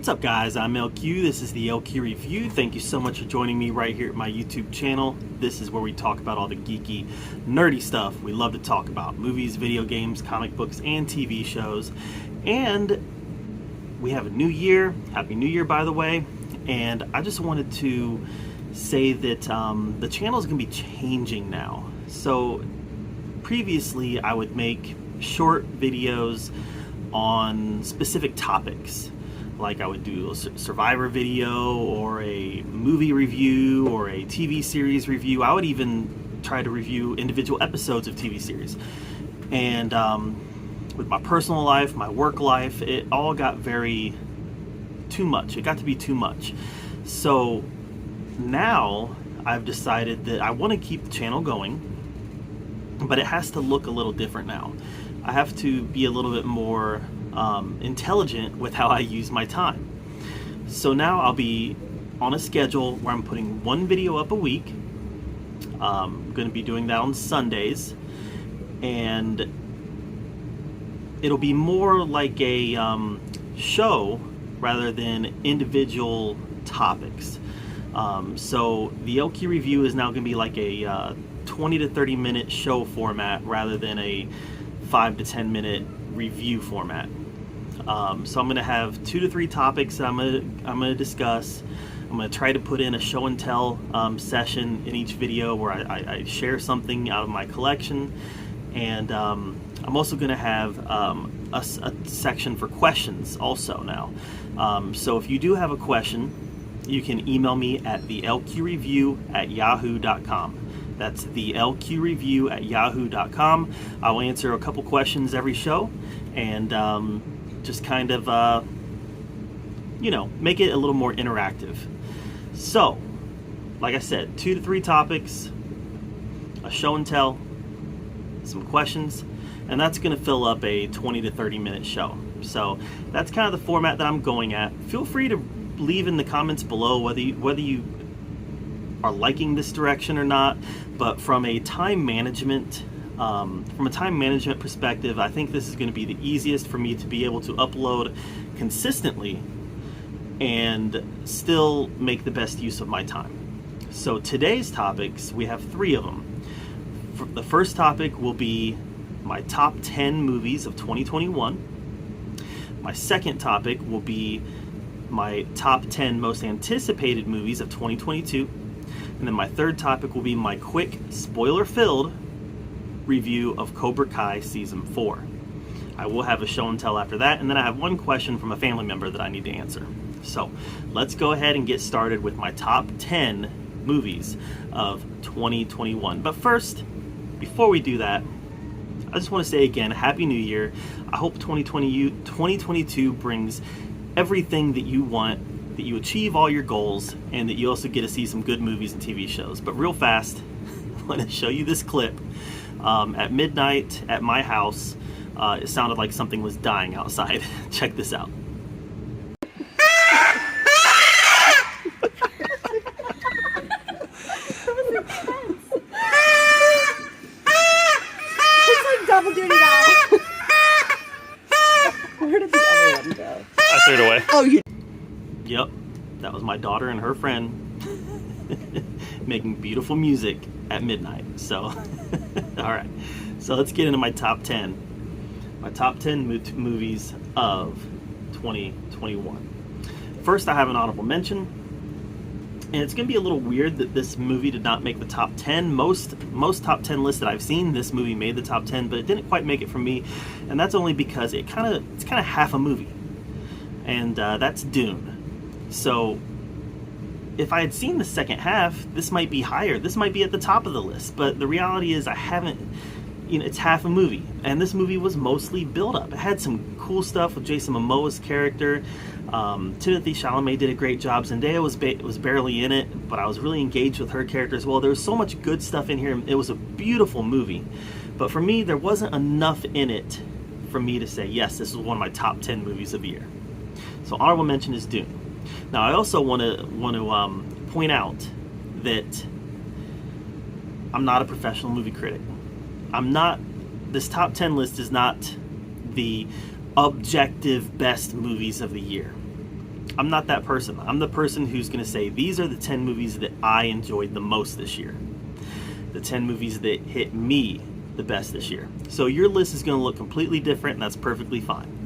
What's up, guys? I'm LQ. This is the LQ Review. Thank you so much for joining me right here at my YouTube channel. This is where we talk about all the geeky, nerdy stuff we love to talk about. Movies, video games, comic books, and TV shows. And we have a new year. Happy New Year, by the way. And I just wanted to say that the channel is going to be changing now. So previously I would make short videos on specific topics. Like I would do a Survivor video or a movie review or a TV series review. I would even try to review individual episodes of TV series. And with my personal life, my work life, it all got too much. It got to be too much. So now I've decided that I want to keep the channel going, but it has to look a little different now. I have to be a little bit more intelligent with how I use my time. So now I'll be on a schedule where I'm putting one video up a week. I'm going to be doing that on Sundays, and it'll be more like a show rather than individual topics. So the LQ Review is now going to be like a 20 to 30 minute show format rather than a 5 to 10 minute review format. So I'm going to have 2 to 3 topics that I'm going to discuss. I'm going to try to put in a show and tell session in each video where I share something out of my collection, and I'm also going to have a section for questions also now. So if you do have a question, you can email me at thelqreview@yahoo.com. That's thelqreview@yahoo.com. I will answer a couple questions every show, and just kind of, make it a little more interactive. So, like I said, 2 to 3 topics, a show and tell, some questions, and that's going to fill up a 20 to 30 minute show. So that's kind of the format that I'm going at. Feel free to leave in the comments below whether you are liking this direction or not. But from a time management perspective, I think this is going to be the easiest for me to be able to upload consistently and still make the best use of my time. So today's topics, we have 3 of them. The first topic will be my top 10 movies of 2021. My second topic will be my top 10 most anticipated movies of 2022. And then my third topic will be my quick, spoiler-filled review of Cobra Kai Season 4. I will have a show and tell after that, and then I have one question from a family member that I need to answer. So let's go ahead and get started with my top 10 movies of 2021. But first, before we do that, I just want to say again, Happy New Year. I hope 2022 brings everything that you want, that you achieve all your goals, and that you also get to see some good movies and TV shows. But real fast, I want to show you this clip. At midnight at my house, it sounded like something was dying outside. Check this out. It's like double duty now. Where did the other one go? I threw it away. Oh, you. Yep, that was my daughter and her friend making beautiful music at midnight. So, all right. So let's get into my top 10. My top 10 movies of 2021. First, I have an honorable mention, and it's going to be a little weird that this movie did not make the top 10. Most top 10 lists that I've seen, this movie made the top 10, but it didn't quite make it for me, and that's only because it's kind of half a movie, and that's Dune. So if I had seen the second half, this might be higher. This might be at the top of the list, but the reality is I haven't. It's half a movie, and this movie was mostly build up. It had some cool stuff with Jason Momoa's character. Timothée Chalamet did a great job. Zendaya was barely in it, but I was really engaged with her character as well. There was so much good stuff in here. It was a beautiful movie, but for me, there wasn't enough in it for me to say, yes, this is one of my top 10 movies of the year. So honorable mention is Dune. Now I also want to point out that I'm not a professional movie critic. This top 10 list is not the objective best movies of the year. I'm not that person. I'm the person who's going to say, these are the 10 movies that I enjoyed the most this year. The 10 movies that hit me the best this year. So your list is going to look completely different, and that's perfectly fine.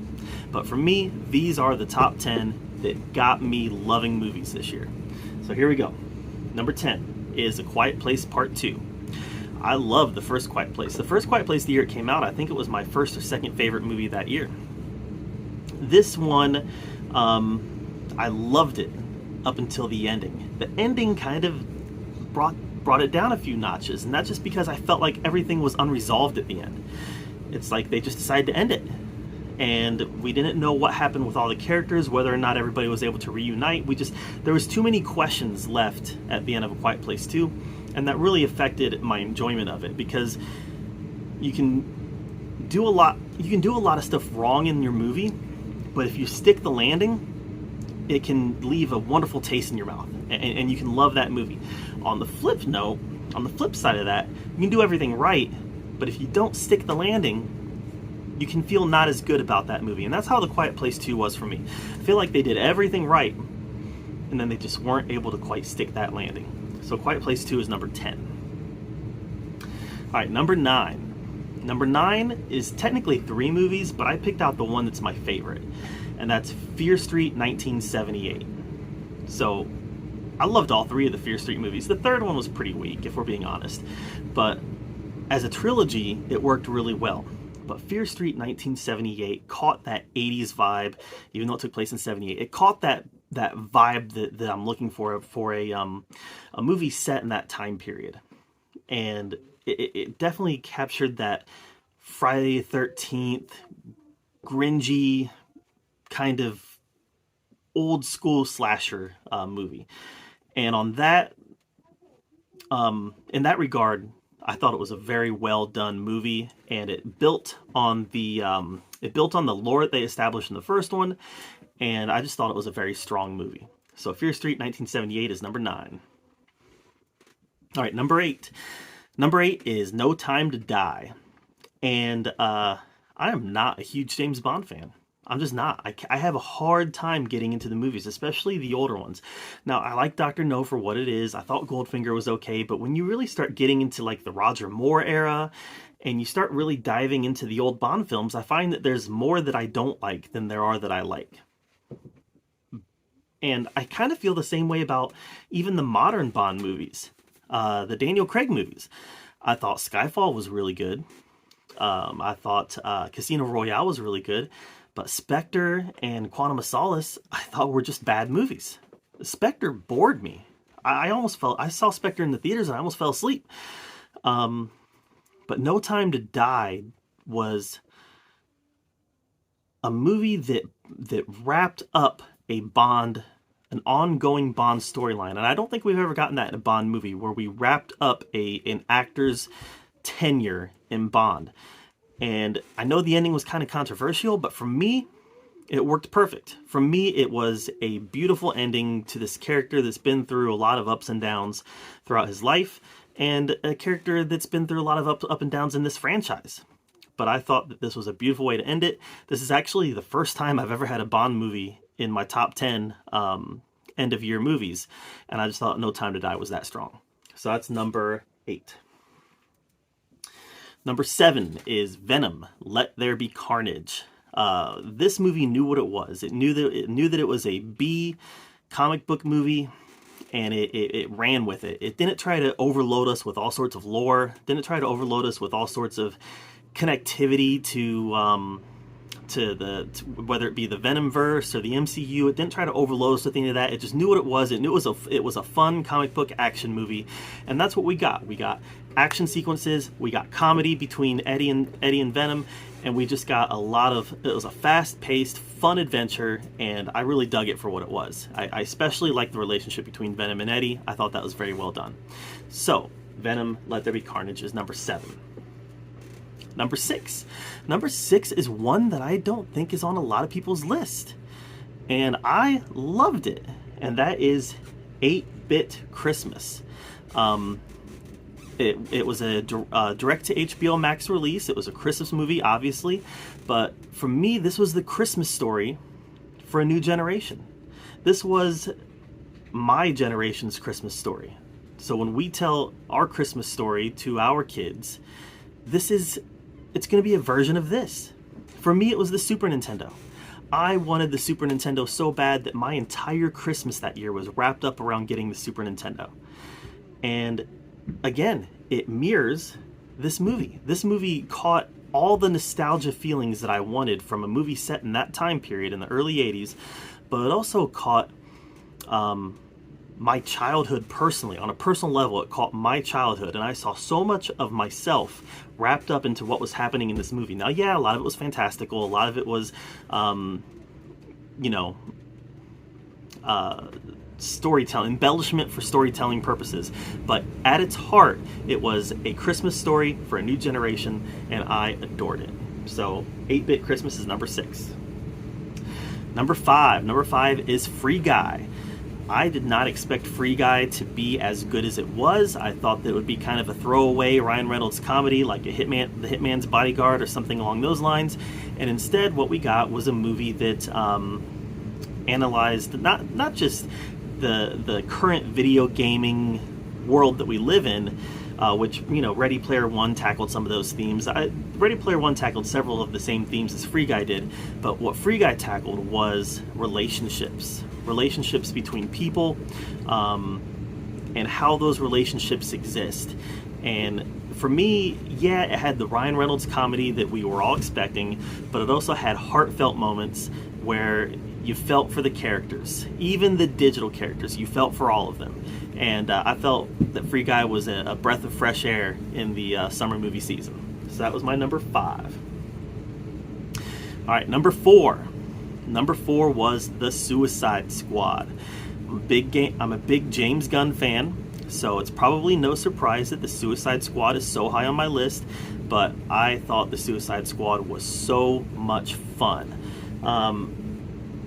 But for me, these are the top 10 that got me loving movies this year. So here we go. Number 10 is A Quiet Place Part 2. I love the first Quiet Place. The first Quiet Place the year it came out, I think it was my first or second favorite movie that year. This one, I loved it up until the ending. The ending kind of brought it down a few notches, and that's just because I felt like everything was unresolved at the end. It's like they just decided to end it, and we didn't know what happened with all the characters, whether or not everybody was able to reunite. There was too many questions left at the end of A Quiet Place 2, and that really affected my enjoyment of it, because you can do a lot of stuff wrong in your movie, but if you stick the landing, it can leave a wonderful taste in your mouth, and you can love that movie. On the flip side of that, you can do everything right, but if you don't stick the landing, you can feel not as good about that movie. And that's how The Quiet Place 2 was for me. I feel like they did everything right, and then they just weren't able to quite stick that landing. So Quiet Place 2 is number 10. All right, number 9. Number 9 is technically 3 movies, but I picked out the one that's my favorite, and that's Fear Street 1978. So I loved all 3 of the Fear Street movies. The third one was pretty weak, if we're being honest, but as a trilogy, it worked really well. But Fear Street 1978 caught that 80s vibe, even though it took place in 78. It caught that vibe that I'm looking for a movie set in that time period. And it definitely captured that Friday the 13th, gringy, kind of old school slasher movie. And on that, in that regard, I thought it was a very well done movie, and it built on the lore that they established in the first one, and I just thought it was a very strong movie. So Fear Street 1978 is number 9. All right, number 8. Number 8 is No Time to Die, and I am not a huge James Bond fan. I'm just not. I have a hard time getting into the movies, especially the older ones. Now, I like Dr. No for what it is. I thought Goldfinger was okay, but when you really start getting into like the Roger Moore era, and you start really diving into the old Bond films, I find that there's more that I don't like than there are that I like. And I kind of feel the same way about even the modern Bond movies, the Daniel Craig movies. I thought Skyfall was really good. I thought Casino Royale was really good. But Spectre and Quantum of Solace, I thought were just bad movies. Spectre bored me. I saw Spectre in the theaters and I almost fell asleep. But No Time to Die was a movie that wrapped up an ongoing Bond storyline. And I don't think we've ever gotten that in a Bond movie, where we wrapped up an actor's tenure in Bond. And I know the ending was kind of controversial, but for me, it worked perfect. For me, it was a beautiful ending to this character that's been through a lot of ups and downs throughout his life, and a character that's been through a lot of up and downs in this franchise. But I thought that this was a beautiful way to end it. This is actually the first time I've ever had a Bond movie in my top 10 end-of-year movies, and I just thought No Time to Die was that strong. So that's number 8. Number 7 is Venom, Let There Be Carnage. This movie knew what it was. It knew that it was a B comic book movie, and it ran with it. It didn't try to overload us with all sorts of lore. Didn't try to overload us with all sorts of connectivity to whether it be the Venomverse or the MCU. It didn't try to overload us with any of that. It just knew what it was. It knew it was a fun comic book action movie, and that's what we got. We got action sequences, we got comedy between Eddie and Venom, and we just got it was a fast-paced, fun adventure, and I really dug it for what it was. I especially liked the relationship between Venom and Eddie. I thought that was very well done. So, Venom, Let There Be Carnage is number 7. Number 6. Number 6 is one that I don't think is on a lot of people's list, and I loved it, and that is 8-Bit Christmas. It was a direct to HBO Max release. It was a Christmas movie, obviously, but for me, this was the Christmas story for a new generation. This was my generation's Christmas story. So when we tell our Christmas story to our kids, it's going to be a version of this. For me, it was the Super Nintendo. I wanted the Super Nintendo so bad that my entire Christmas that year was wrapped up around getting the Super Nintendo. And again, it mirrors this movie. This movie caught all the nostalgia feelings that I wanted from a movie set in that time period in the early 80s, but it also caught my childhood personally. On a personal level, it caught my childhood, and I saw so much of myself wrapped up into what was happening in this movie. Now, yeah, a lot of it was fantastical. A lot of it was, storytelling, embellishment for storytelling purposes. But at its heart, it was a Christmas story for a new generation, and I adored it. So, 8-Bit Christmas is number 6. Number 5 is Free Guy. I did not expect Free Guy to be as good as it was. I thought that it would be kind of a throwaway Ryan Reynolds comedy like The Hitman's Bodyguard or something along those lines. And instead what we got was a movie that analyzed not just the current video gaming world that we live in, which, Ready Player One tackled some of those themes. Ready Player One tackled several of the same themes as Free Guy did, but what Free Guy tackled was relationships between people, and how those relationships exist. And for me, yeah, it had the Ryan Reynolds comedy that we were all expecting, but it also had heartfelt moments where you felt for the characters, even the digital characters. You felt for all of them. And I felt that Free Guy was a breath of fresh air in the summer movie season. So that was my number 5. All right, number 4. Number 4 was The Suicide Squad. I'm a big James Gunn fan, so it's probably no surprise that The Suicide Squad is so high on my list, but I thought The Suicide Squad was so much fun.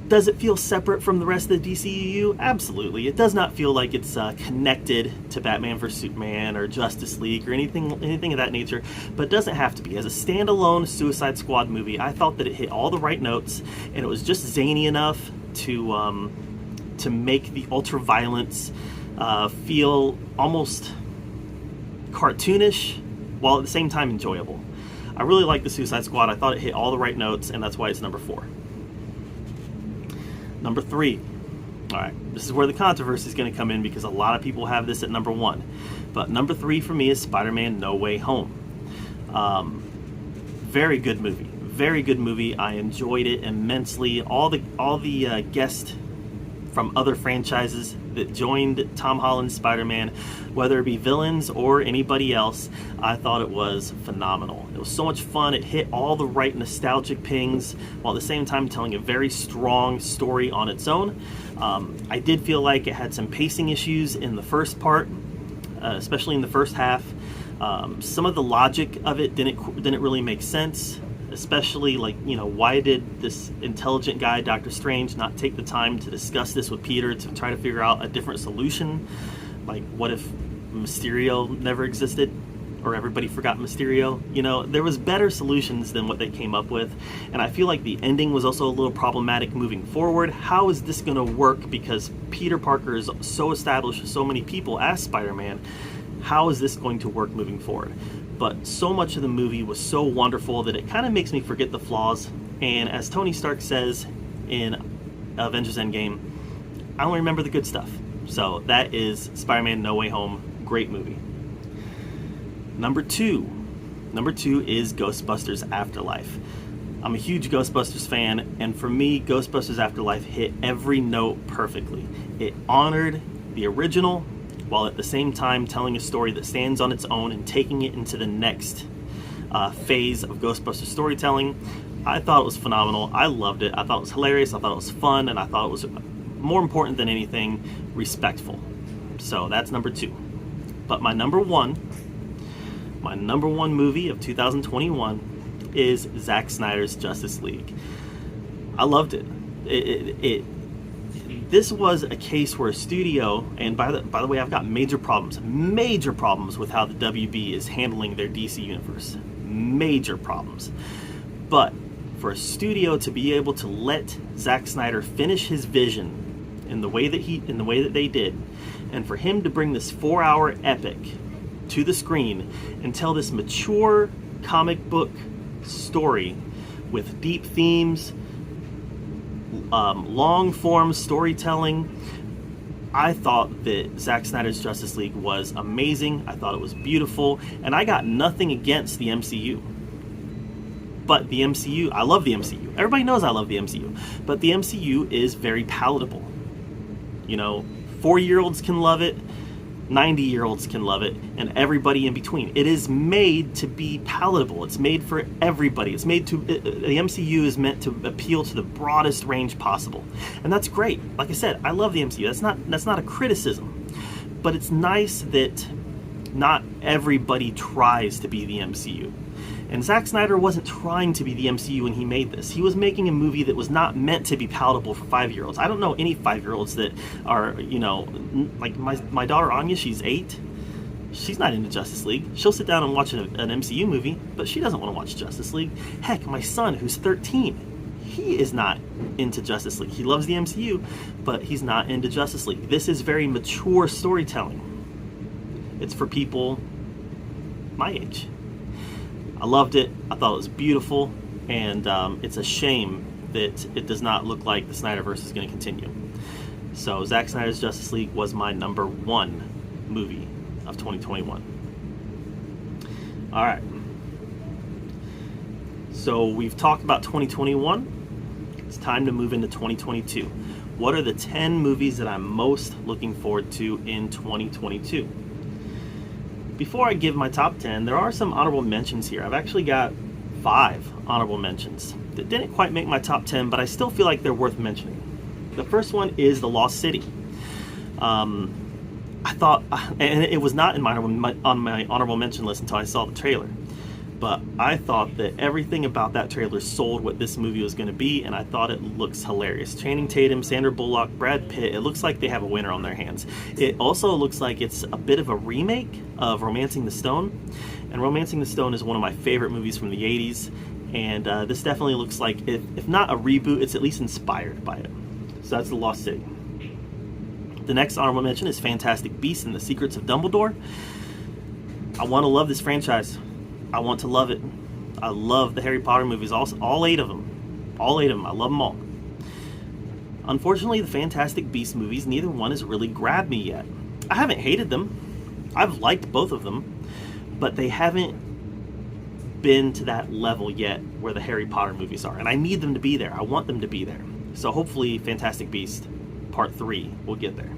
Does it feel separate from the rest of the DCEU? Absolutely. It does not feel like it's connected to Batman vs. Superman or Justice League or anything of that nature, but it doesn't have to be. As a standalone Suicide Squad movie, I thought that it hit all the right notes, and it was just zany enough to make the ultra-violence feel almost cartoonish, while at the same time enjoyable. I really like the Suicide Squad. I thought it hit all the right notes, and that's why it's number 4. Number 3. All right, this is where the controversy is going to come in because a lot of people have this at number 1. But number 3 for me is Spider-Man No Way Home. Very good movie. Very good movie. I enjoyed it immensely. All the guests from other franchises that joined Tom Holland's Spider-Man, whether it be villains or anybody else, I thought it was phenomenal. It was so much fun. It hit all the right nostalgic pings while at the same time telling a very strong story on its own. I did feel like it had some pacing issues in the first part, especially in the first half. Some of the logic of it didn't really make sense. Especially, why did this intelligent guy, Dr. Strange, not take the time to discuss this with Peter to try to figure out a different solution? Like, what if Mysterio never existed? Or everybody forgot Mysterio? There was better solutions than what they came up with. And I feel like the ending was also a little problematic moving forward. How is this going to work? Because Peter Parker is so established with so many people as Spider-Man. How is this going to work moving forward? But so much of the movie was so wonderful that it kind of makes me forget the flaws. And as Tony Stark says in Avengers Endgame, I only remember the good stuff. So that is Spider-Man No Way Home. Great movie. Number 2 is Ghostbusters Afterlife. I'm a huge Ghostbusters fan, and for me, Ghostbusters Afterlife hit every note perfectly. It honored the original, while at the same time telling a story that stands on its own and taking it into the next phase of Ghostbusters storytelling. I thought it was phenomenal. I loved it. I thought it was hilarious. I thought it was fun, and I thought it was, more important than anything, respectful. So that's number 2. But my number one movie of 2021 is Zack Snyder's Justice League. I loved it. This was a case where a studio, and by the way, I've got major problems with how the WB is handling their DC universe. Major problems. But for a studio to be able to let Zack Snyder finish his vision in the way that they did, and for him to bring this 4-hour epic to the screen and tell this mature comic book story with deep themes, long form storytelling. I thought that Zack Snyder's Justice League was amazing. I thought it was beautiful, and I got nothing against the MCU. But the MCU, I love the MCU. Everybody knows I love the MCU. But the MCU is very palatable. 4-year-olds can love it, 90-year-olds can love it, and everybody in between. It is made to be palatable. It's made for everybody. The MCU is meant to appeal to the broadest range possible. And that's great. Like I said, I love the MCU. That's not a criticism. But it's nice that not everybody tries to be the MCU. And Zack Snyder wasn't trying to be the MCU when he made this. He was making a movie that was not meant to be palatable for 5-year-olds. I don't know any 5-year-olds that are, like my daughter Anya, she's 8. She's not into Justice League. She'll sit down and watch an MCU movie, but she doesn't want to watch Justice League. Heck, my son, who's 13, he is not into Justice League. He loves the MCU, but he's not into Justice League. This is very mature storytelling. It's for people my age. I loved it. I thought it was beautiful, and it's a shame that it does not look like the Snyderverse is going to continue. So Zack Snyder's Justice League was my number 1 movie of 2021. All right. So we've talked about 2021. It's time to move into 2022. What are the 10 movies that I'm most looking forward to in 2022? Before I give my top 10, there are some honorable mentions here. I've actually got 5 honorable mentions that didn't quite make my top 10, but I still feel like they're worth mentioning. The first one is The Lost City. I thought, and it was not on my honorable mention list until I saw the trailer, but I thought that everything about that trailer sold what this movie was going to be, and I thought it looks hilarious. Channing Tatum, Sandra Bullock, Brad Pitt, it looks like they have a winner on their hands. It also looks like it's a bit of a remake of Romancing the Stone, and Romancing the Stone is one of my favorite movies from the 80s, and this definitely looks like, if not a reboot, it's at least inspired by it. So that's The Lost City. The next honorable mention is Fantastic Beasts and the Secrets of Dumbledore. I want to love this franchise. I want to love it. I love the Harry Potter movies, all 8 of them. All 8 of them. I love them all. Unfortunately, the Fantastic Beasts movies, neither one has really grabbed me yet. I haven't hated them. I've liked both of them, but they haven't been to that level yet where the Harry Potter movies are. And I need them to be there. I want them to be there. So hopefully Fantastic Beasts Part 3 will get there.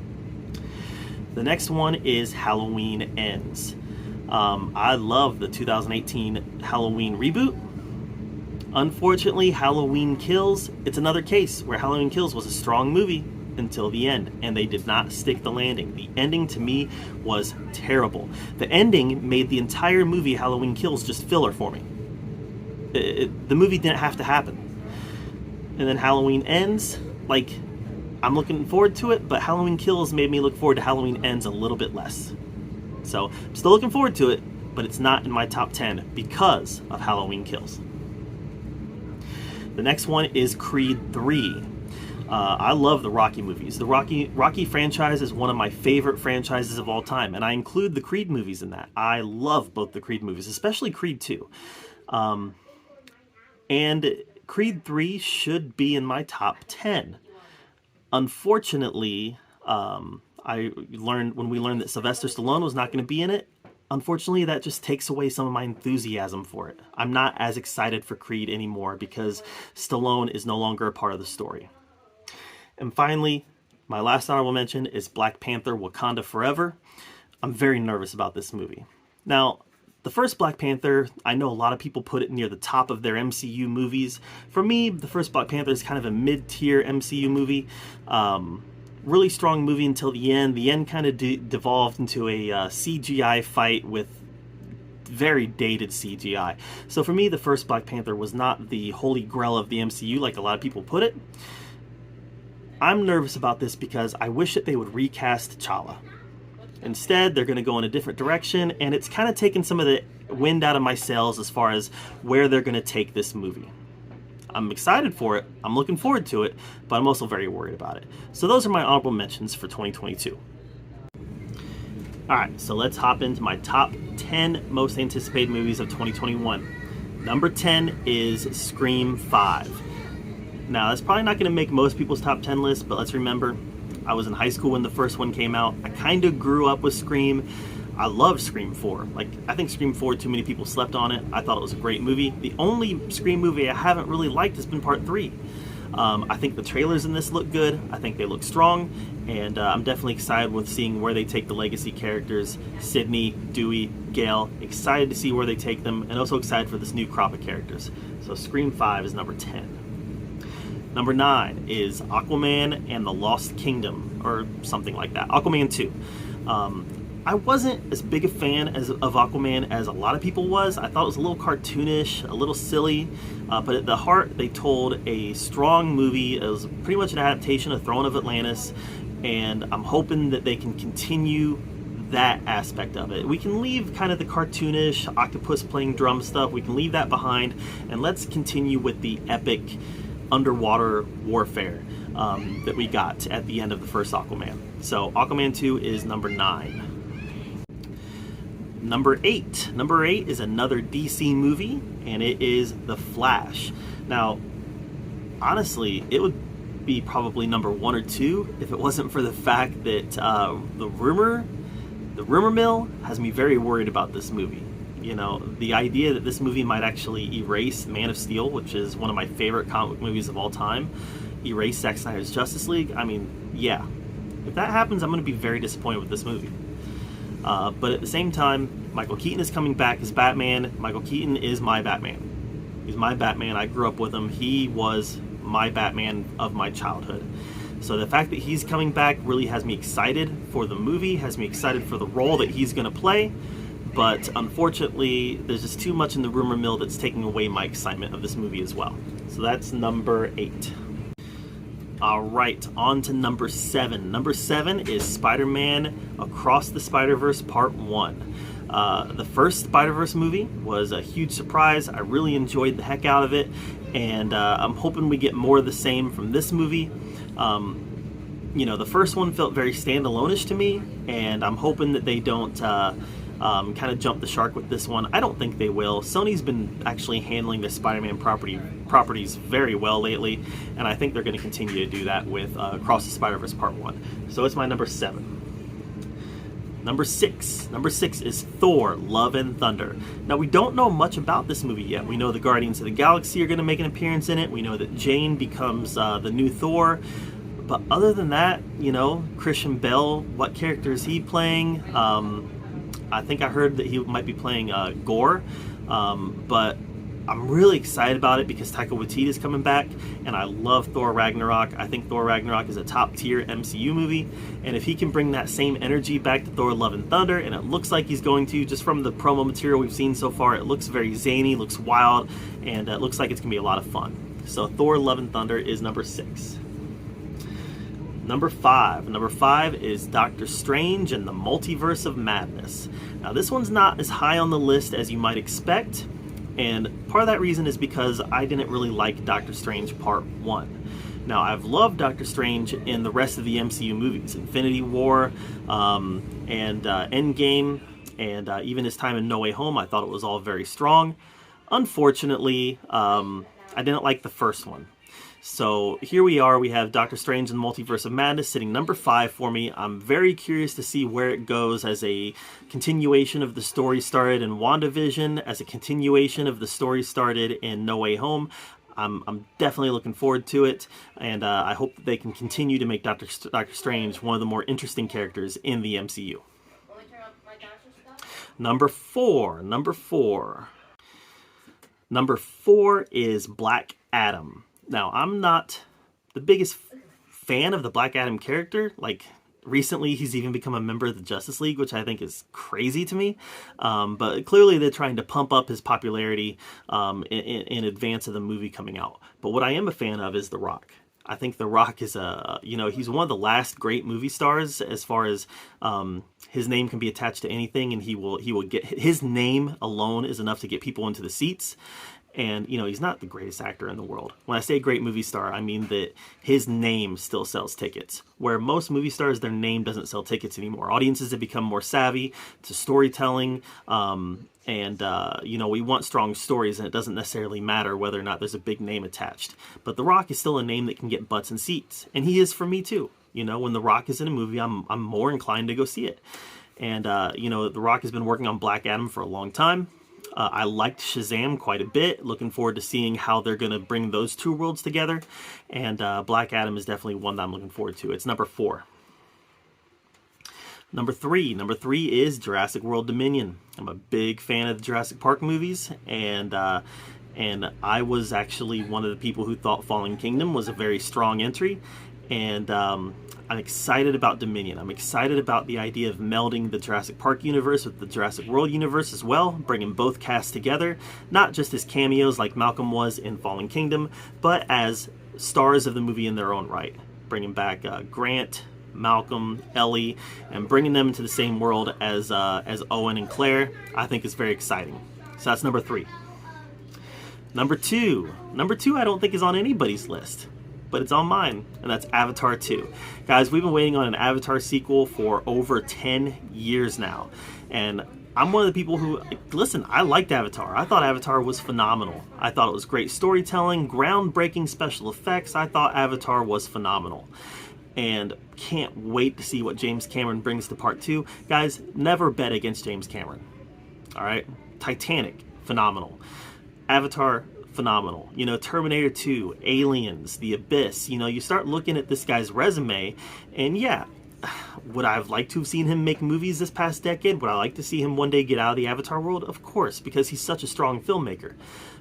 The next one is Halloween Ends. I love the 2018 Halloween reboot. Unfortunately, Halloween Kills, it's another case where Halloween Kills was a strong movie until the end, and they did not stick the landing. The ending to me was terrible. The ending made the entire movie Halloween Kills just filler for me. The movie didn't have to happen. And then Halloween Ends, like, I'm looking forward to it, but Halloween Kills made me look forward to Halloween Ends a little bit less. So I'm still looking forward to it, but it's not in my top 10 because of Halloween Kills. The next one is Creed 3. I love the Rocky movies. The Rocky franchise is one of my favorite franchises of all time, and I include the Creed movies in that. I love both the Creed movies, especially Creed 2. And Creed 3 should be in my top 10. Unfortunately, when we learned that Sylvester Stallone was not going to be in it, unfortunately that just takes away some of my enthusiasm for it. I'm not as excited for Creed anymore because Stallone is no longer a part of the story. And finally, my last honorable mention is Black Panther: Wakanda Forever. I'm very nervous about this movie. Now, the first Black Panther, I know a lot of people put it near the top of their MCU movies. For me, the first Black Panther is kind of a mid-tier MCU movie. Really strong movie until the end. The end kind of devolved into a CGI fight with very dated CGI. So for me, the first Black Panther was not the holy grail of the MCU like a lot of people put it. I'm nervous about this because I wish that they would recast T'Challa. Instead, they're going to go in a different direction, and it's kind of taken some of the wind out of my sails as far as where they're going to take this movie. I'm excited for it. I'm looking forward to it, but I'm also very worried about it. So those are my honorable mentions for 2022. All right, so let's hop into my top 10 most anticipated movies of 2021. Number 10 is Scream 5. Now, that's probably not going to make most people's top 10 list, but let's remember, I was in high school when the first one came out. I kind of grew up with Scream. I loved Scream 4. I think Scream 4, too many people slept on it. I thought it was a great movie. The only Scream movie I haven't really liked has been Part 3. I think the trailers in this look good. I think they look strong, and I'm definitely excited with seeing where they take the legacy characters, Sydney, Dewey, Gale. Excited to see where they take them, and also excited for this new crop of characters. So Scream 5 is number 10. Number 9 is Aquaman and the Lost Kingdom, or something like that. Aquaman 2. I wasn't as big a fan of Aquaman as a lot of people was. I thought it was a little cartoonish, a little silly, but at the heart, they told a strong movie. It was pretty much an adaptation of Throne of Atlantis, and I'm hoping that they can continue that aspect of it. We can leave kind of the cartoonish octopus playing drum stuff. We can leave that behind, and let's continue with the epic underwater warfare that we got at the end of the first Aquaman. So Aquaman 2 is number 9. Number 8. Number 8 is another DC movie, and it is The Flash. Now, honestly, it would be probably number 1 or 2 if it wasn't for the fact that the rumor mill has me very worried about this movie. You know, the idea that this movie might actually erase Man of Steel, which is one of my favorite comic book movies of all time, erase Zack Snyder's Justice League. I mean, yeah. If that happens, I'm going to be very disappointed with this movie. But at the same time, Michael Keaton is coming back as Batman. Michael Keaton is my Batman. He's my Batman. I grew up with him. He was my Batman of my childhood. So the fact that he's coming back really has me excited for the movie, has me excited for the role that he's going to play. But unfortunately, there's just too much in the rumor mill that's taking away my excitement of this movie as well. So that's number 8. All right, on to number 7. Number 7 is Spider-Man Across the Spider-Verse Part 1. The first Spider-Verse movie was a huge surprise. I really enjoyed the heck out of it, and I'm hoping we get more of the same from this movie. You know, the first one felt very standalone-ish to me, and I'm hoping that they don't kind of jump the shark with this one. I don't think they will. Sony's been actually handling the Spider-Man properties very well lately, and I think they're going to continue to do that with Across the Spider-Verse Part 1. So it's my number 7. Number 6. Number 6 is Thor, Love and Thunder. Now, we don't know much about this movie yet. We know the Guardians of the Galaxy are going to make an appearance in it. We know that Jane becomes the new Thor. But other than that, you know, Christian Bale, what character is he playing? I think I heard that he might be playing Gore, but I'm really excited about it because Taika Waititi is coming back, and I love Thor Ragnarok. I think Thor Ragnarok is a top-tier MCU movie, and if he can bring that same energy back to Thor Love and Thunder, and it looks like he's going to, just from the promo material we've seen so far, it looks very zany, looks wild, and it looks like it's going to be a lot of fun. So Thor Love and Thunder is number 6. Number 5. Number 5 is Doctor Strange and the Multiverse of Madness. Now, this one's not as high on the list as you might expect, and part of that reason is because I didn't really like Doctor Strange Part 1. Now, I've loved Doctor Strange in the rest of the MCU movies, Infinity War, and Endgame, and even his time in No Way Home. I thought it was all very strong. Unfortunately, I didn't like the first one. So here we are, we have Doctor Strange and the Multiverse of Madness sitting number 5 for me. I'm very curious to see where it goes as a continuation of the story started in WandaVision, as a continuation of the story started in No Way Home. I'm definitely looking forward to it, and I hope that they can continue to make Doctor Strange one of the more interesting characters in the MCU. Number 4 is Black Adam. Now, I'm not the biggest fan of the Black Adam character. Like, recently he's even become a member of the Justice League, which I think is crazy to me. But clearly they're trying to pump up his popularity in advance of the movie coming out. But what I am a fan of is The Rock. I think The Rock is he's one of the last great movie stars as far as his name can be attached to anything, and he will get, his name alone is enough to get people into the seats. And, he's not the greatest actor in the world. When I say great movie star, I mean that his name still sells tickets. Where most movie stars, their name doesn't sell tickets anymore. Audiences have become more savvy to storytelling. We want strong stories, and it doesn't necessarily matter whether or not there's a big name attached. But The Rock is still a name that can get butts and seats. And he is for me, too. When The Rock is in a movie, I'm more inclined to go see it. And, The Rock has been working on Black Adam for a long time. I liked Shazam quite a bit. Looking forward to seeing how they're going to bring those two worlds together. And Black Adam is definitely one that I'm looking forward to. It's number 4. Number three is Jurassic World Dominion. I'm a big fan of the Jurassic Park movies, and I was actually one of the people who thought Fallen Kingdom was a very strong entry. And I'm excited about Dominion. I'm excited about the idea of melding the Jurassic Park universe with the Jurassic World universe as well, bringing both casts together, not just as cameos like Malcolm was in Fallen Kingdom, but as stars of the movie in their own right. Bringing back Grant, Malcolm, Ellie, and bringing them into the same world as Owen and Claire, I think is very exciting. So that's number 3. Number two I don't think is on anybody's list, but it's on mine, and that's Avatar 2. Guys, we've been waiting on an Avatar sequel for over 10 years now, and I'm one of the people who, listen, I liked Avatar. I thought Avatar was phenomenal. I thought it was great storytelling, groundbreaking special effects. I thought Avatar was phenomenal. And can't wait to see what James Cameron brings to part 2. Guys, never bet against James Cameron. All right? Titanic, phenomenal. Avatar, phenomenal. Terminator 2, Aliens, The Abyss. You start looking at this guy's resume, and yeah, would I have liked to have seen him make movies this past decade? Would I like to see him one day get out of the Avatar world? Of course, because he's such a strong filmmaker.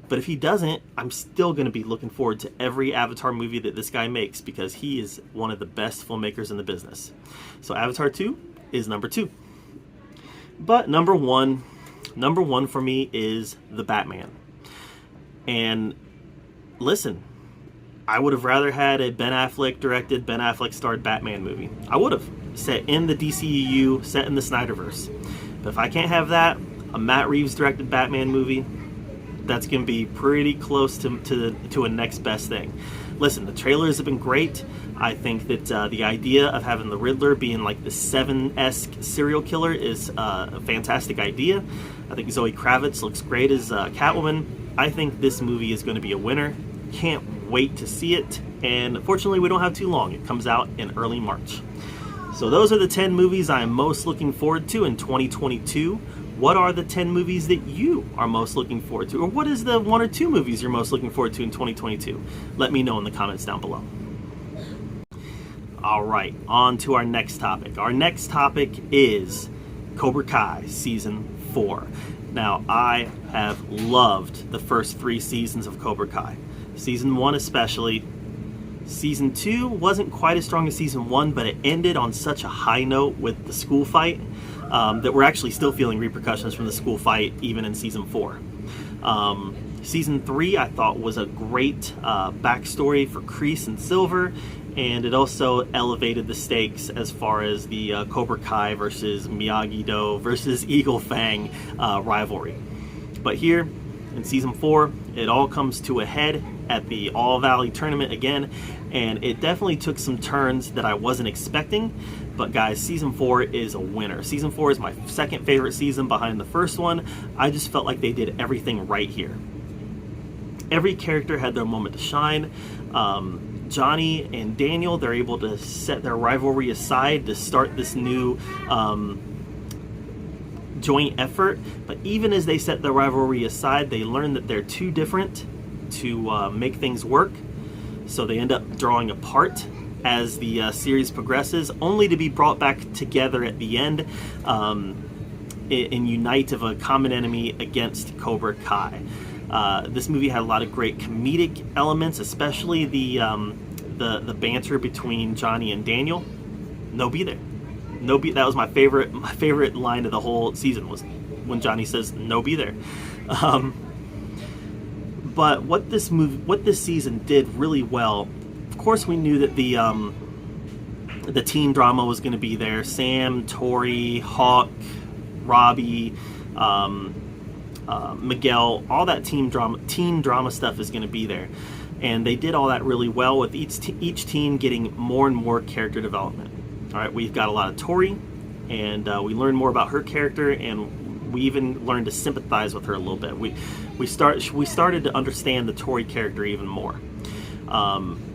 But if he doesn't, I'm still going to be looking forward to every Avatar movie that this guy makes, because he is one of the best filmmakers in the business. So Avatar 2 is number 2. But number one for me is The Batman. And listen, I would have rather had a Ben Affleck directed, Ben Affleck starred Batman movie. I would have. Set in the DCEU, set in the Snyderverse. But if I can't have that, a Matt Reeves directed Batman movie, that's going to be pretty close to a next best thing. Listen, the trailers have been great. I think that the idea of having the Riddler being like the Seven-esque serial killer is a fantastic idea. I think Zoe Kravitz looks great as Catwoman. I think this movie is going to be a winner. Can't wait to see it. And fortunately, we don't have too long. It comes out in early March. So those are the 10 movies I am most looking forward to in 2022. What are the 10 movies that you are most looking forward to? Or what is the 1 or 2 movies you're most looking forward to in 2022? Let me know in the comments down below. All right, on to our next topic. Our next topic is Cobra Kai Season 4. Now, I have loved the first 3 seasons of Cobra Kai. Season 1 especially. Season 2 wasn't quite as strong as Season 1, but it ended on such a high note with the school fight that we're actually still feeling repercussions from the school fight even in Season 4. Season 3 I thought was a great backstory for Kreese and Silver, and it also elevated the stakes as far as the Cobra Kai versus Miyagi-Do versus Eagle Fang rivalry. But here in Season 4, it all comes to a head at the All Valley tournament again, and it definitely took some turns that I wasn't expecting. But guys, Season 4 is a winner. Season 4 is my second favorite season behind the first one. I just felt like they did everything right here. Every character had their moment to shine. Johnny and Daniel, they're able to set their rivalry aside to start this new joint effort. But even as they set their rivalry aside, they learn that they're too different to make things work. So they end up drawing apart as the series progresses, only to be brought back together at the end in unite of a common enemy against Cobra Kai. This movie had a lot of great comedic elements, especially the banter between Johnny and Daniel. No be there. No be. That was my favorite line of the whole season, was when Johnny says "no be there." But what this season did really well. Of course, we knew that the teen drama was going to be there. Sam, Tori, Hawk, Robbie, Miguel, all that teen drama stuff is going to be there. And they did all that really well with each teen getting more and more character development. All right, we've got a lot of Tori, and we learned more about her character, and we even learned to sympathize with her a little bit. We started to understand the Tori character even more.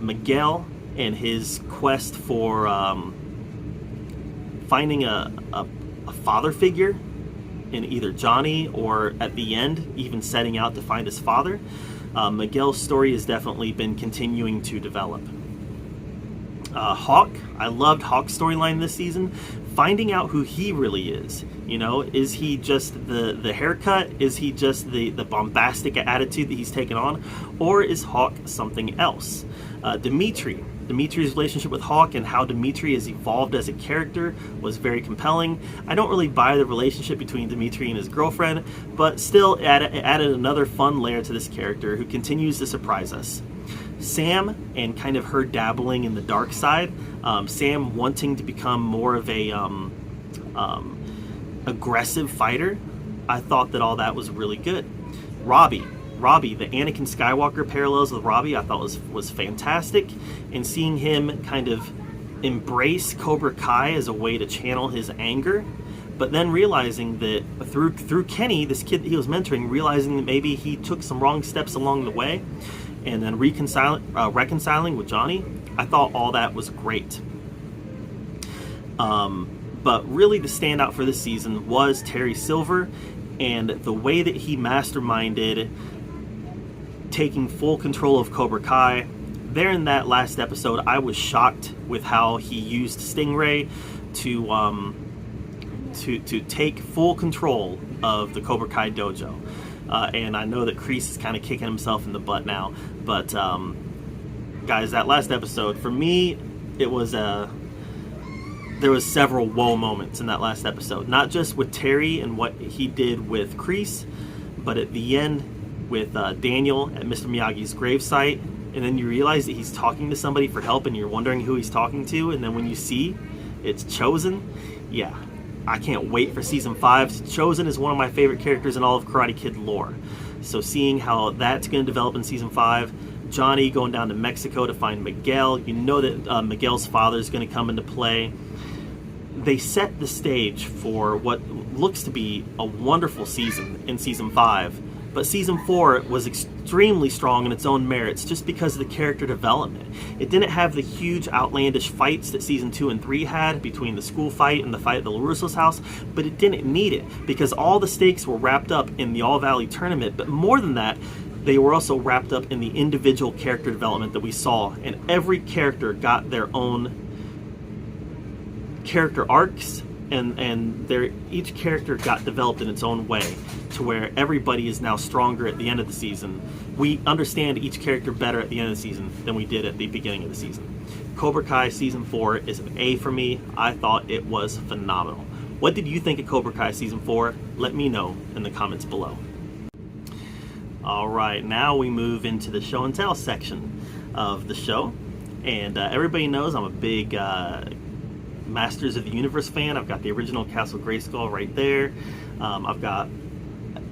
Miguel and his quest for finding a father figure in either Johnny or at the end even setting out to find his father. Miguel's story has definitely been continuing to develop. Hawk, I loved Hawk's storyline this season. Finding out who he really is. You know, is he just the haircut? Is he just the bombastic attitude that he's taken on? Or is Hawk something else? Dimitri's relationship with Hawk and how Dimitri has evolved as a character was very compelling. I don't really buy the relationship between Dimitri and his girlfriend, but still it added another fun layer to this character who continues to surprise us. Sam and kind of her dabbling in the dark side. Sam wanting to become more of a aggressive fighter. I thought that all that was really good. Robbie, the Anakin Skywalker parallels with Robbie, I thought was fantastic. And seeing him kind of embrace Cobra Kai as a way to channel his anger, but then realizing that through Kenny, this kid that he was mentoring, realizing that maybe he took some wrong steps along the way, and then reconciling with Johnny. I thought all that was great. But really the standout for this season was Terry Silver and the way that he masterminded taking full control of Cobra Kai. There in that last episode, I was shocked with how he used Stingray to take full control of the Cobra Kai dojo. And I know that Kreese is kind of kicking himself in the butt now, but guys, that last episode for me, it was there was several whoa moments in that last episode. Not just with Terry and what he did with Kreese, but at the end with Daniel at Mr. Miyagi's gravesite, and then you realize that he's talking to somebody for help, and you're wondering who he's talking to, and then when you see it's Chosen, yeah. I can't wait for season 5. Chosen is one of my favorite characters in all of Karate Kid lore. So seeing how that's going to develop in season 5, Johnny going down to Mexico to find Miguel, you know that Miguel's father is going to come into play. They set the stage for what looks to be a wonderful season in season 5. But season 4 was extremely strong in its own merits just because of the character development. It didn't have the huge outlandish fights that season 2 and 3 had between the school fight and the fight at the LaRusso's house, but it didn't need it because all the stakes were wrapped up in the All Valley tournament. But more than that, they were also wrapped up in the individual character development that we saw, and every character got their own character arcs, and each character got developed in its own way to where everybody is now stronger at the end of the season. We understand each character better at the end of the season than we did at the beginning of the season. Cobra Kai Season 4 is an A for me. I thought it was phenomenal. What did you think of Cobra Kai Season 4? Let me know in the comments below. Alright, now we move into the show and tell section of the show. And everybody knows I'm a big Masters of the Universe fan. I've got the original Castle Grayskull right there. I've got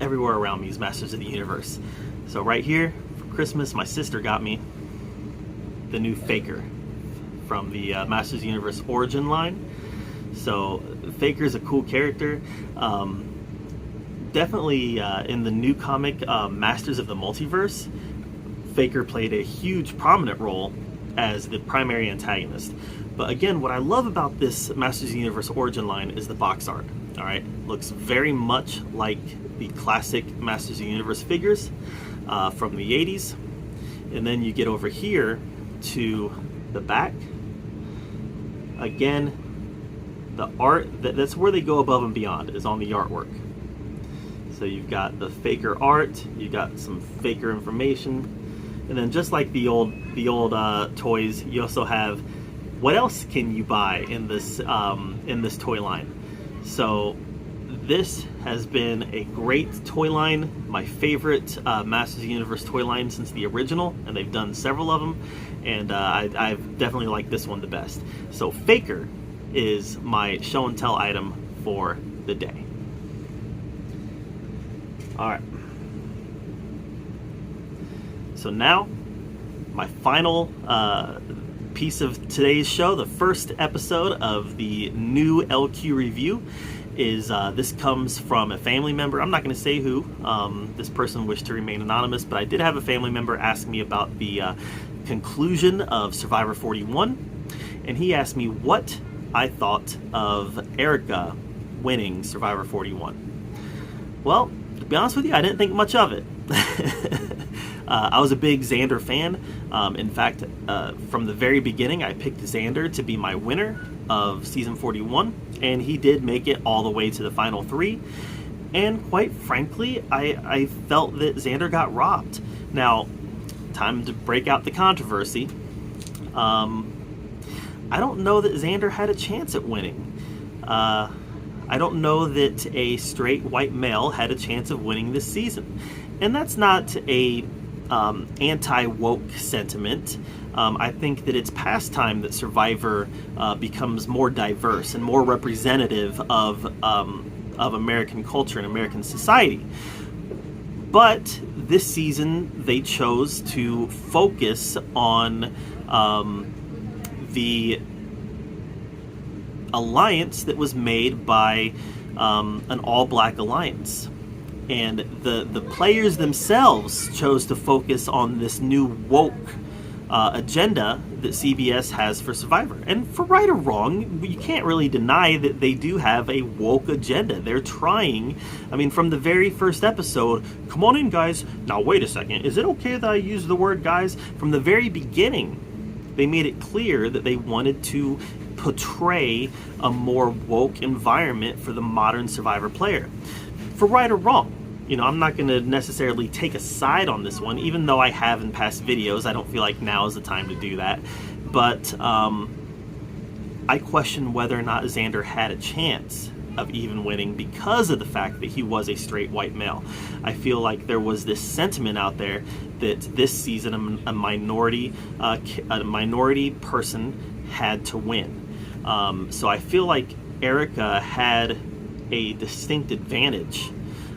everywhere around me is Masters of the Universe. So right here for Christmas, my sister got me the new Faker from the Masters of the Universe Origin line. So Faker is a cool character. Definitely in the new comic Masters of the Multiverse, Faker played a huge prominent role as the primary antagonist. But again, what I love about this Masters of the Universe Origin line is the box art. Alright, looks very much like the classic Masters of the Universe figures from the 80s. And then you get over here to the back. Again, the art, that's where they go above and beyond, is on the artwork. So you've got the Faker art, you've got some Faker information, and then just like the old toys, you also have what else can you buy in this toy line. So this has been a great toy line, my favorite Masters of the Universe toy line since the original, and they've done several of them, and I've definitely liked this one the best. So Faker is my show and tell item for the day. Alright. So now, my final piece of today's show, the first episode of the new LQ review, is this comes from a family member. I'm not going to say who. This person wished to remain anonymous, but I did have a family member ask me about the conclusion of Survivor 41, and he asked me what I thought of Erica winning Survivor 41. Well, to be honest with you, I didn't think much of it. I was a big Xander fan. In fact, from the very beginning, I picked Xander to be my winner of season 41, and he did make it all the way to the final 3. And quite frankly, I felt that Xander got robbed. Now, time to break out the controversy. I don't know that Xander had a chance at winning. I don't know that a straight white male had a chance of winning this season. And that's not a anti-woke sentiment. I think that it's past time that Survivor becomes more diverse and more representative of American culture and American society. But this season, they chose to focus on the alliance that was made by an all-black alliance. And the players themselves chose to focus on this new woke agenda that CBS has for Survivor. And for right or wrong, you can't really deny that they do have a woke agenda. They're trying, I mean, from the very first episode, come on in, guys. Now, wait a second. Is it okay that I use the word guys? From the very beginning, they made it clear that they wanted to portray a more woke environment for the modern Survivor player. For right or wrong. You know, I'm not going to necessarily take a side on this one, even though I have in past videos. I don't feel like now is the time to do that. But I question whether or not Xander had a chance of even winning because of the fact that he was a straight white male. I feel like there was this sentiment out there that this season a minority person had to win. So I feel like Erica had a distinct advantage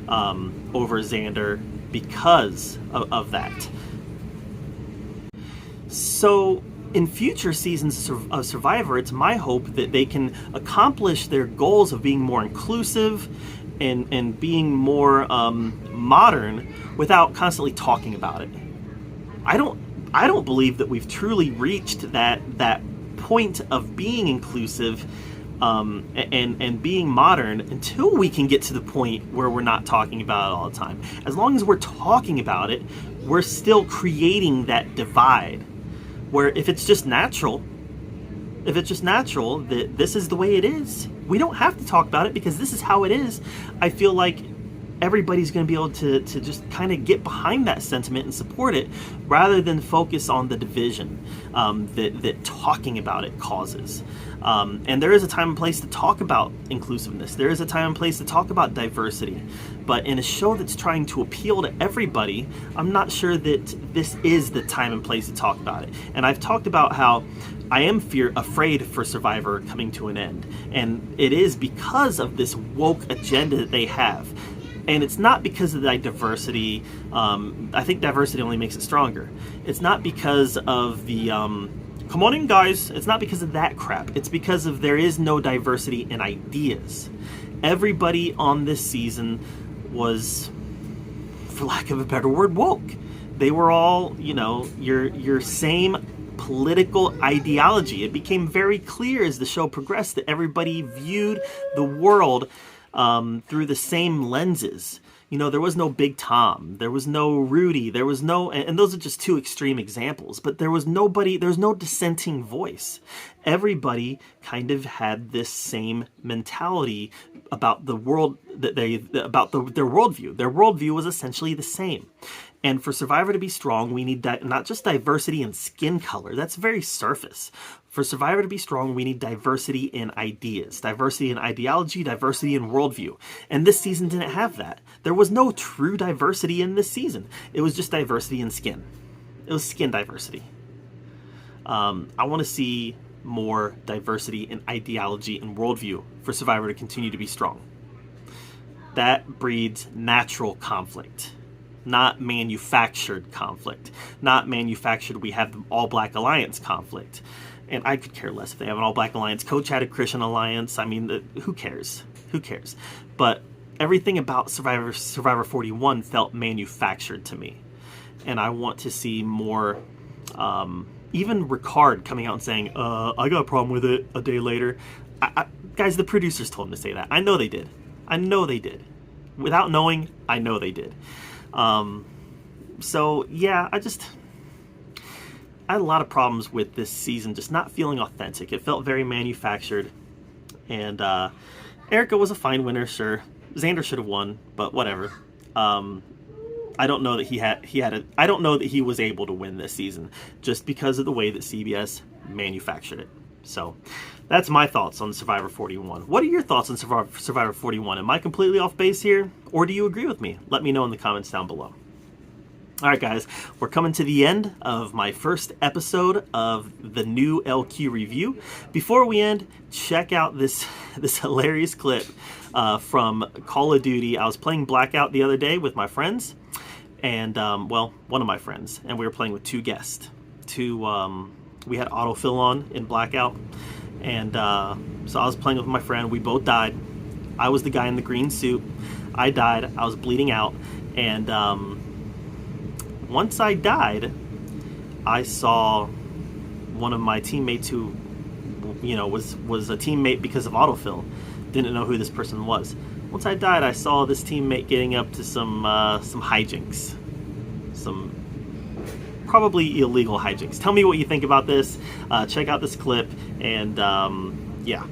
over Xander because of that. So in future seasons of Survivor, it's my hope that they can accomplish their goals of being more inclusive and being more modern without constantly talking about it. I don't believe that we've truly reached that point of being inclusive and being modern until we can get to the point where we're not talking about it all the time. As long as we're talking about it, we're still creating that divide where if it's just natural that this is the way it is, we don't have to talk about it because this is how it is. I feel like everybody's going to be able to just kind of get behind that sentiment and support it rather than focus on the division that talking about it causes. And there is a time and place to talk about inclusiveness. There is a time and place to talk about diversity. But in a show that's trying to appeal to everybody, I'm not sure that this is the time and place to talk about it. And I've talked about how I am afraid for Survivor coming to an end. And it is because of this woke agenda that they have. And it's not because of that diversity. I think diversity only makes it stronger. It's not because of the, come on in, guys. It's not because of that crap. It's because of there is no diversity in ideas. Everybody on this season was, for lack of a better word, woke. They were all, you know, your same political ideology. It became very clear as the show progressed that everybody viewed the world through the same lenses. You know, there was no Big Tom, there was no Rudy, there was no, and those are just two extreme examples, but there was no dissenting voice. Everybody kind of had this same mentality about the world that their worldview. Their worldview was essentially the same. And for Survivor to be strong, we need not just diversity in skin color. That's very surface. For Survivor to be strong, we need diversity in ideas, diversity in ideology, diversity in worldview. And this season didn't have that. There was no true diversity in this season. It was just diversity in skin. It was skin diversity. I want to see more diversity in ideology and worldview for Survivor to continue to be strong. That breeds natural conflict. not manufactured conflict, not manufactured we have the all-black alliance conflict. And I could care less if they have an all-black alliance. Coach had a Christian alliance. I mean, who cares? Who cares? But everything about Survivor 41 felt manufactured to me. And I want to see more, even Ricard coming out and saying, I got a problem with it a day later. Guys, the producers told him to say that. I know they did. I know they did. Without knowing, I know they did. So, yeah, I had a lot of problems with this season just not feeling authentic. It felt very manufactured. And Erica was a fine winner, sure. Xander should have won, but whatever. I don't know that I don't know that he was able to win this season just because of the way that CBS manufactured it. So that's my thoughts on Survivor 41. What are your thoughts on Survivor 41? Am I completely off base here, or do you agree with me? Let me know in the comments down below. All right, guys, we're coming to the end of my first episode of the new LQ review. Before we end, check out this hilarious clip from Call of Duty. I was playing Blackout the other day with my friends, and well, one of my friends, and we were playing with two guests. We had autofill on in Blackout, and so I was playing with my friend. We both died. I was the guy in the green suit. I died. I was bleeding out, and once I died, I saw one of my teammates who, you know, was a teammate because of autofill. Didn't know who this person was. Once I died, I saw this teammate getting up to some hijinks, some probably illegal hijinks. Tell me what you think about this. Check out this clip, and yeah.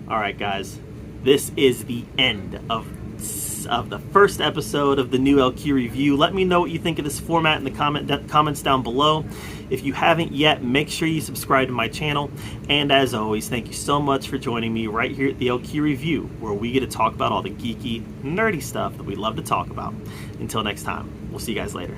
All right, guys, this is the end of the first episode of the new LQ review. Let me know what you think of this format in the comments down below. If you haven't yet, make sure you subscribe to my channel. And as always, thank you so much for joining me right here at the LQ review, where we get to talk about all the geeky, nerdy stuff that we love to talk about. Until next time, we'll see you guys later.